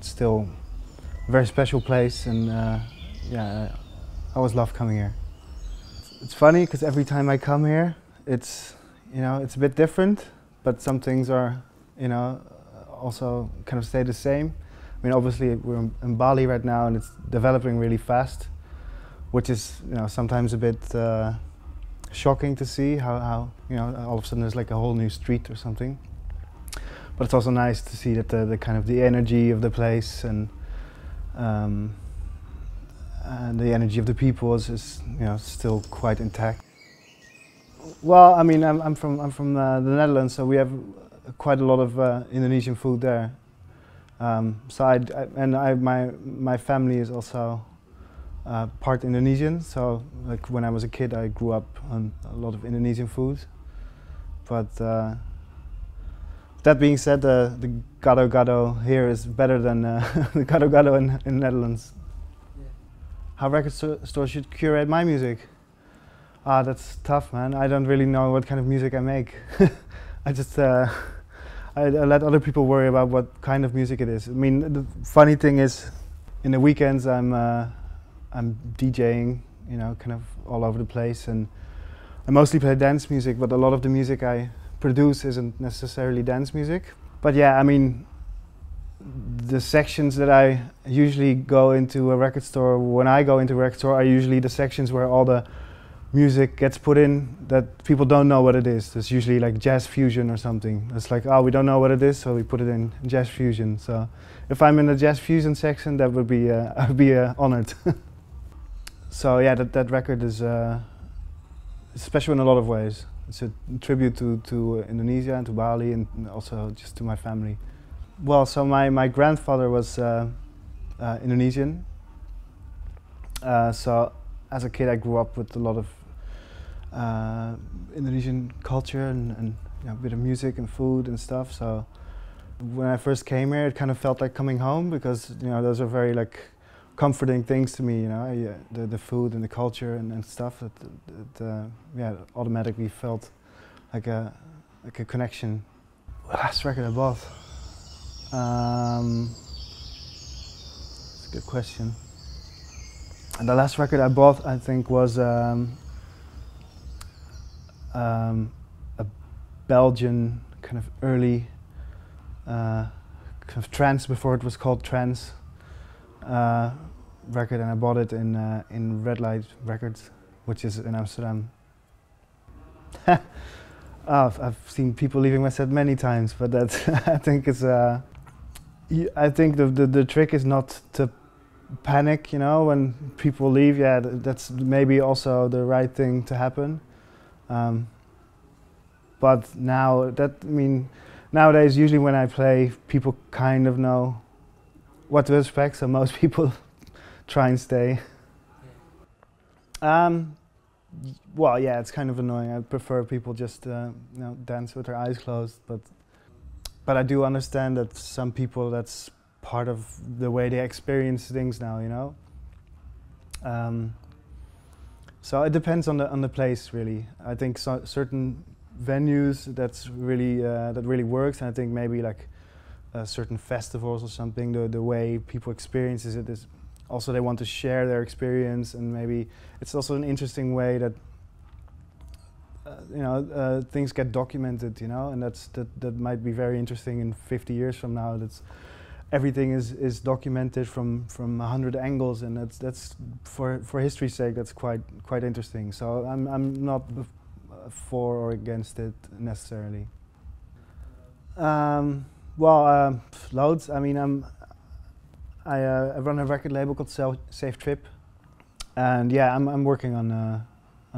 it's still a very special place, and yeah, I always love coming here. It's funny because every time I come here, it's it's a bit different, but some things are also kind of stay the same. I mean, obviously we're in Bali right now, and it's developing really fast, which is sometimes a bit shocking to see how all of a sudden there's like a whole new street or something. But it's also nice to see that the kind of the energy of the place and the energy of the people is still quite intact. Well, I mean, I'm from the Netherlands, so we have quite a lot of Indonesian food there. So my family is also part Indonesian. So like when I was a kid, I grew up on a lot of Indonesian food. But that being said, the gado-gado here is better than the gado-gado in Netherlands. Yeah. How record stores should curate my music? That's tough, man. I don't really know what kind of music I make. I just I let other people worry about what kind of music it is. I mean, the funny thing is, in the weekends I'm DJing, kind of all over the place, and I mostly play dance music. But a lot of the music I produce isn't necessarily dance music. But yeah, I mean, the sections that I usually go into a record store, when I go into a record store, are usually the sections where all the music gets put in that people don't know what it is. It's usually like jazz fusion or something. It's like, oh, we don't know what it is, so we put it in jazz fusion. So if I'm in the jazz fusion section, that would be I'd be honored. So yeah, that record is special in a lot of ways. It's a tribute to Indonesia and to Bali, and also just to my family. Well, so my grandfather was Indonesian. So as a kid, I grew up with a lot of Indonesian culture and a bit of music and food and stuff. So when I first came here, it kind of felt like coming home, because those are very like comforting things to me. The food and the culture and stuff. It automatically felt like a connection. The last record I bought. It's a good question. And the last record I bought, I think, was a Belgian kind of early kind of trance, before it was called trance, record, and I bought it in Red Light Records, which is in Amsterdam. I've seen people leaving my set many times, but that I think it's I think the trick is not to panic, when people leave. Yeah, that's maybe also the right thing to happen. But nowadays, usually when I play, people kind of know what to expect, so most people try and stay. Well, yeah, it's kind of annoying. I prefer people just dance with their eyes closed, but I do understand that some people, that's part of the way they experience things now, so it depends on the place, really. I think certain venues that really works, and I think maybe like certain festivals or something, the way people experiences it is also they want to share their experience, and maybe it's also an interesting way that things get documented, and that might be very interesting in 50 years from now. Everything is documented from 100 angles, and that's for history's sake, that's quite interesting. So I'm not for or against it necessarily. Loads. I mean, I run a record label called Safe Trip, and yeah, I'm working on a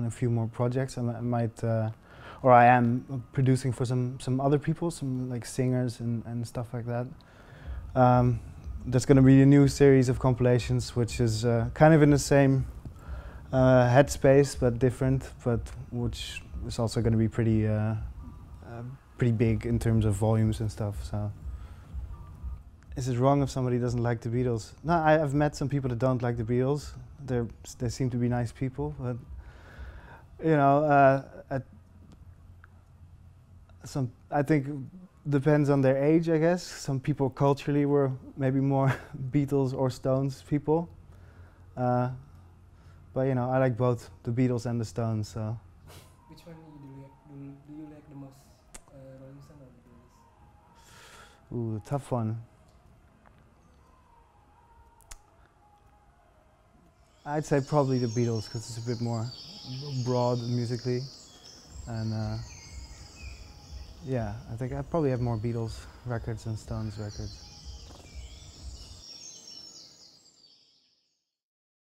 few more projects. I might, or I am producing for some other people, some like singers and stuff like that. There's going to be a new series of compilations, which is kind of in the same headspace but different, but which is also going to be pretty big in terms of volumes and stuff. So, is it wrong if somebody doesn't like the Beatles? No, I've met some people that don't like the Beatles. They seem to be nice people, but I think depends on their age, I guess. Some people culturally were maybe more Beatles or Stones people. But you know, I like both the Beatles and the Stones. So. Which one do you like the most? Rolling Stone or the Beatles? Ooh, tough one. I'd say probably the Beatles because it's a bit more broad musically, and yeah, I think I probably have more Beatles records than Stones records.